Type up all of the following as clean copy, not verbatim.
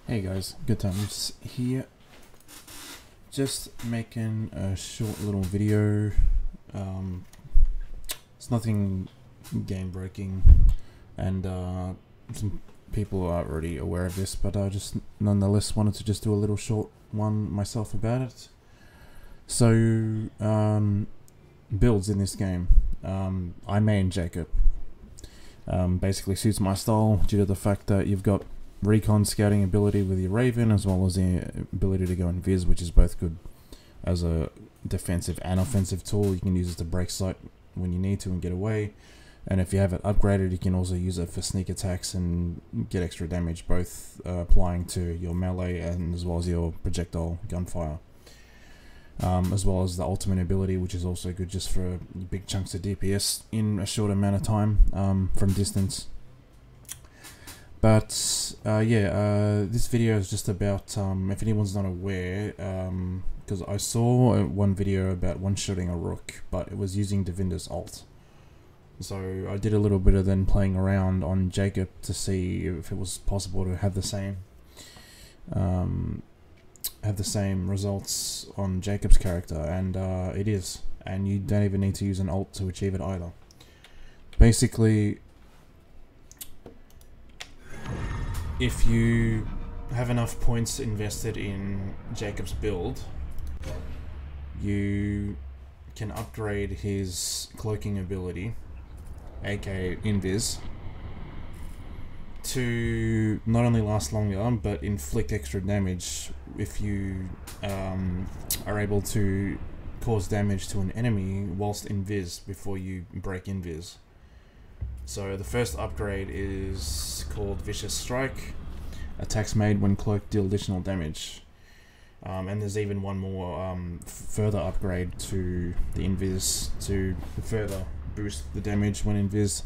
Hey guys, good times here. Just making a short little video. It's nothing game breaking, and some people are already aware of this, but I just nonetheless wanted to just do a little short one myself about it. So, builds in this game. I main Jacob. Basically suits my style due to the fact that you've got recon scouting ability with your Raven, as well as the ability to go in Viz, which is both good as a defensive and offensive tool. You can use it to break sight when you need to and get away, and if you have it upgraded, you can also use it for sneak attacks and get extra damage, both applying to your melee and as well as your projectile gunfire, as well as the ultimate ability, which is also good just for big chunks of DPS in a short amount of time from distance. But this video is just about, if anyone's not aware, because I saw one video about one-shotting a Rook, but it was using Devinder's ult. So I did a little bit of then playing around on Jacob to see if it was possible to have the same results on Jacob's character, and it is. And you don't even need to use an ult to achieve it either. Basically, if you have enough points invested in Jacob's build, you can upgrade his cloaking ability, aka Invis, to not only last longer, but inflict extra damage if you are able to cause damage to an enemy whilst Invis before you break Invis. So the first upgrade is called Vicious Strike. Attacks made when cloaked deal additional damage. And there's even one more further upgrade to the Invis to further boost the damage when Invis.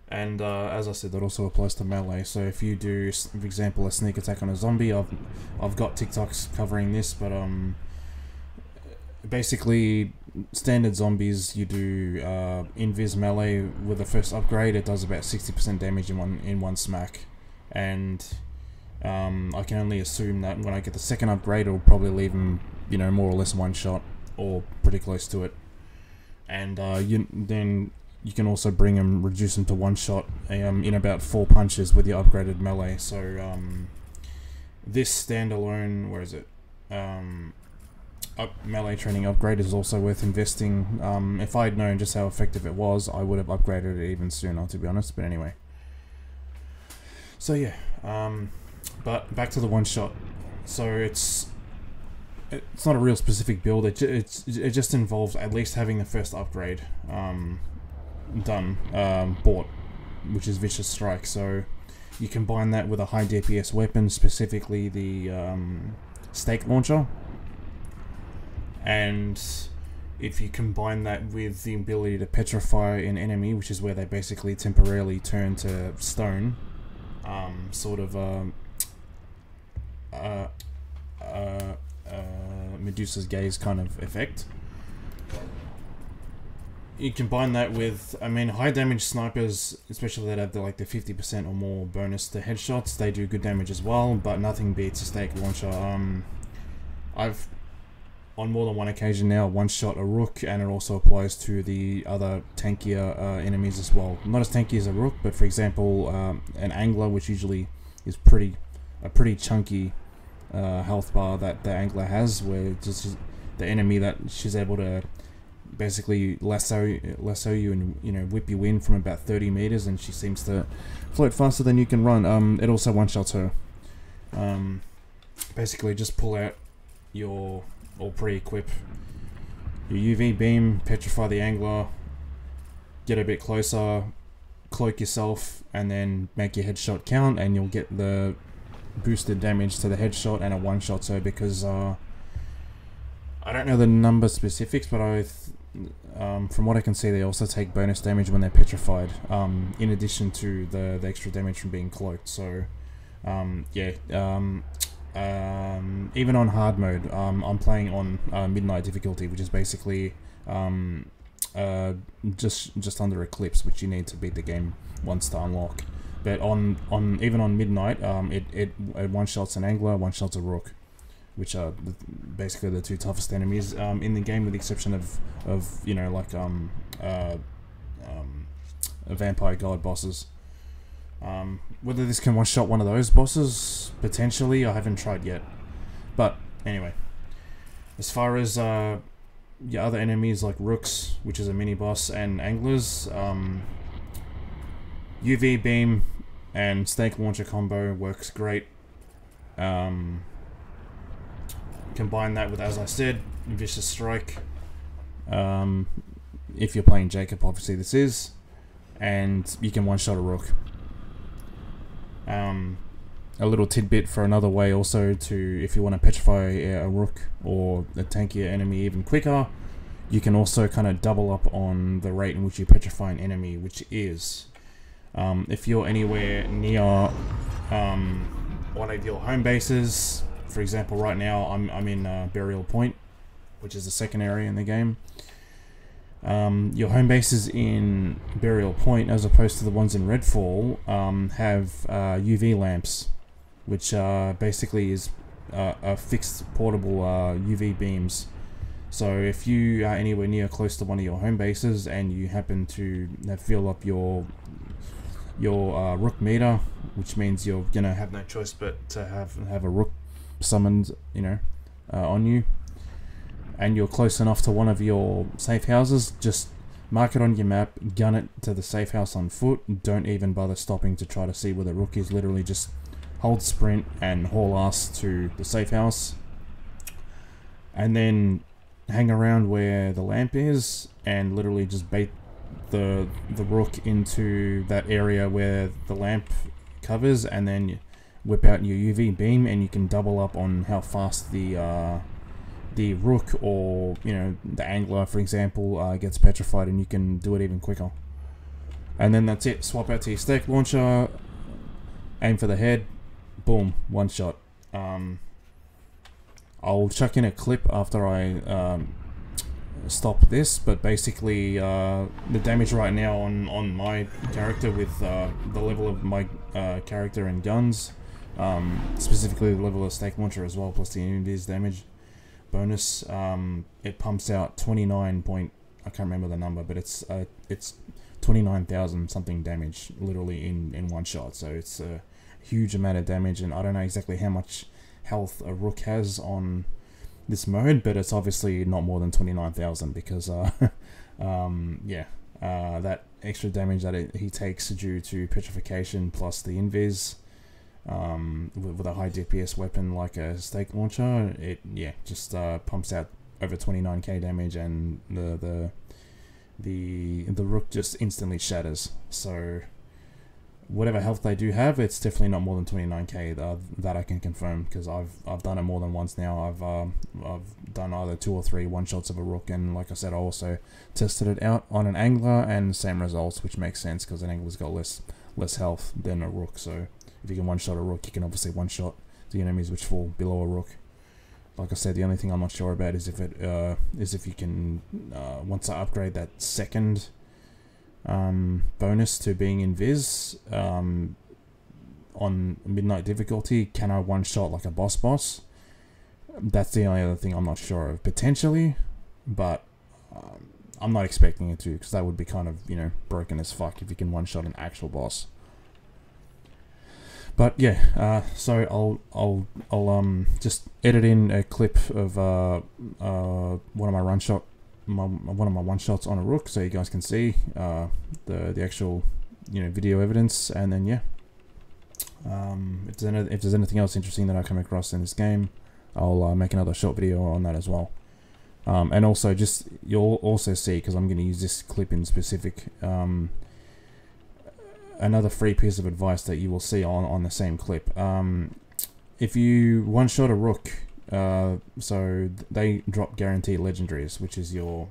And as I said, that also applies to melee. So if you do, for example, a sneak attack on a zombie, I've got TikToks covering this, but basically standard zombies, you do Invis melee with the first upgrade. It does about 60% damage in one smack, and I can only assume that when I get the second upgrade, it'll probably leave him, more or less one shot or pretty close to it. And then you can also reduce him to one shot in about 4 punches with your upgraded melee. So this standalone, where is it? Melee training upgrade is also worth investing. If I'd known just how effective it was, I would have upgraded it even sooner, to be honest. But anyway, so yeah, but back to the one shot. So it's not a real specific build. It just involves at least having the first upgrade bought, which is Vicious Strike. So you combine that with a high DPS weapon, specifically the stake launcher. And if you combine that with the ability to petrify an enemy, which is where they basically temporarily turn to stone, sort of Medusa's gaze kind of effect. You combine that with, high damage snipers, especially that have the 50% or more bonus to headshots, they do good damage as well, but nothing beats a stake launcher. I've on more than one occasion now one-shot a Rook, and it also applies to the other tankier enemies as well. Not as tanky as a Rook, but for example, an Angler, which usually is a pretty chunky health bar that the Angler has, where just the enemy that she's able to basically lasso you and whip you in from about 30 meters, and she seems to float faster than you can run. It also one-shots her. Basically, just pull out your or pre-equip your UV beam, petrify the Angler, get a bit closer, cloak yourself, and then make your headshot count, and you'll get the boosted damage to the headshot and a one-shot. So because I don't know the number specifics, but from what I can see, they also take bonus damage when they're petrified, in addition to the extra damage from being cloaked. So even on hard mode, I'm playing on midnight difficulty, which is basically just under Eclipse, which you need to beat the game once to unlock. But even on midnight, it one-shots an angler, one-shots a rook, which are basically the two toughest enemies in the game, with the exception of you know, like vampire god bosses. Whether this can one-shot one of those bosses, potentially, I haven't tried yet. But anyway, as far as your other enemies like rooks, which is a mini boss, and anglers, UV beam and snake launcher combo works great. Combine that with, as I said, vicious strike. If you're playing Jacob, obviously this is, and you can one-shot a rook. A little tidbit for another way also to, if you want to petrify a rook or a tankier enemy even quicker, you can also kind of double up on the rate in which you petrify an enemy, which is, if you're anywhere near one of your home bases, for example, right now I'm in Burial Point, which is the second area in the game. Your home bases in Burial Point, as opposed to the ones in Redfall, have UV lamps, which basically is a fixed portable UV beams. So if you are anywhere near close to one of your home bases and you happen to fill up your rook meter, which means you're gonna have no choice but to have a rook summoned, you know, on you, and you're close enough to one of your safe houses, just mark it on your map, gun it to the safe house on foot. Don't even bother stopping to try to see where the rook is. Literally just hold sprint and haul ass to the safe house, and then hang around where the lamp is and literally just bait the rook into that area where the lamp covers, and then you whip out your UV beam and you can double up on how fast the rook, or you know, the angler for example, gets petrified, and you can do it even quicker. And then that's it. Swap out to your stake launcher, aim for the head, boom, one shot. I'll chuck in a clip after I stop this, but basically the damage right now on my character with the level of my character and guns, specifically the level of stake launcher as well, plus the invis damage bonus, it pumps out 29 point, I can't remember the number, but it's 29,000 something damage literally in one shot. So it's a huge amount of damage, and I don't know exactly how much health a rook has on this mode, but it's obviously not more than 29,000, because that extra damage that he takes due to petrification plus the invis, with a high DPS weapon like a stake launcher, it just pumps out over 29k damage, and the rook just instantly shatters. So whatever health they do have, it's definitely not more than 29k. That I can confirm, because I've done it more than once now. I've done either 2 or 3 one-shots of a rook, and like I said, I also tested it out on an angler, and same results, which makes sense because an angler's got less health than a rook. So if you can one-shot a rook, you can obviously one-shot the enemies which fall below a rook. Like I said, the only thing I'm not sure about is if you can, once I upgrade that second bonus to being invis on midnight difficulty, can I one-shot like a boss? That's the only other thing I'm not sure of. Potentially, but I'm not expecting it to, because that would be kind of, you know, broken as fuck if you can one-shot an actual boss. But yeah, so I'll just edit in a clip of one of my one-shots on a rook, so you guys can see the actual, you know, video evidence. And then yeah, if there's anything else interesting that I come across in this game, I'll make another short video on that as well. And also, just you'll also see, because I'm going to use this clip in specific, another free piece of advice that you will see on the same clip. If you one-shot a rook, so they drop guaranteed legendaries, which is your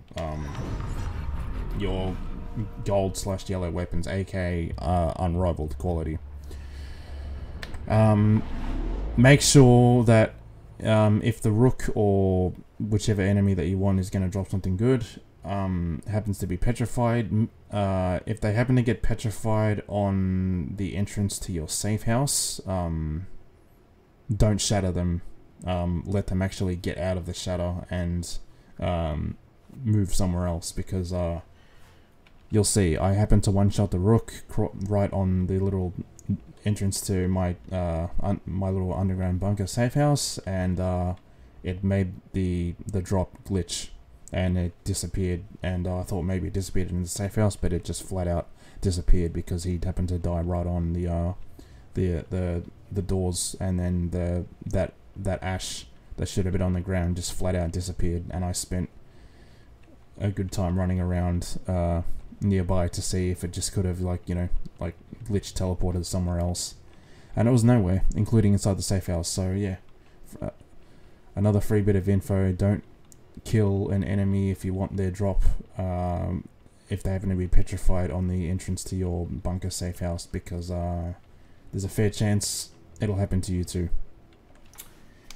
gold/yellow weapons, aka unrivaled quality. Make sure that if the rook or whichever enemy that you want is going to drop something good, happens to be petrified, if they happen to get petrified on the entrance to your safe house, don't shatter them. Let them actually get out of the shatter and move somewhere else, because you'll see, I happened to one-shot the Rook right on the little entrance to my my little underground bunker safe house, and it made the drop glitch, and it disappeared, and I thought maybe it disappeared in the safe house, but it just flat out disappeared because he happened to die right on the doors, and then that ash that should have been on the ground just flat out disappeared, and I spent a good time running around nearby to see if it just could have, like, you know, like glitch teleported somewhere else, and it was nowhere, including inside the safe house. So yeah, another free bit of info: don't kill an enemy if you want their drop, if they happen to be petrified on the entrance to your bunker safe house, because there's a fair chance it'll happen to you too.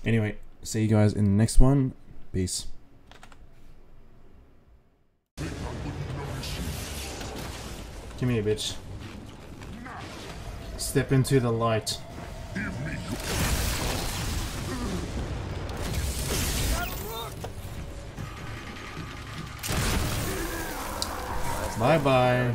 Anyway, see you guys in the next one. Peace. Come here, bitch. Step into the light. Bye-bye.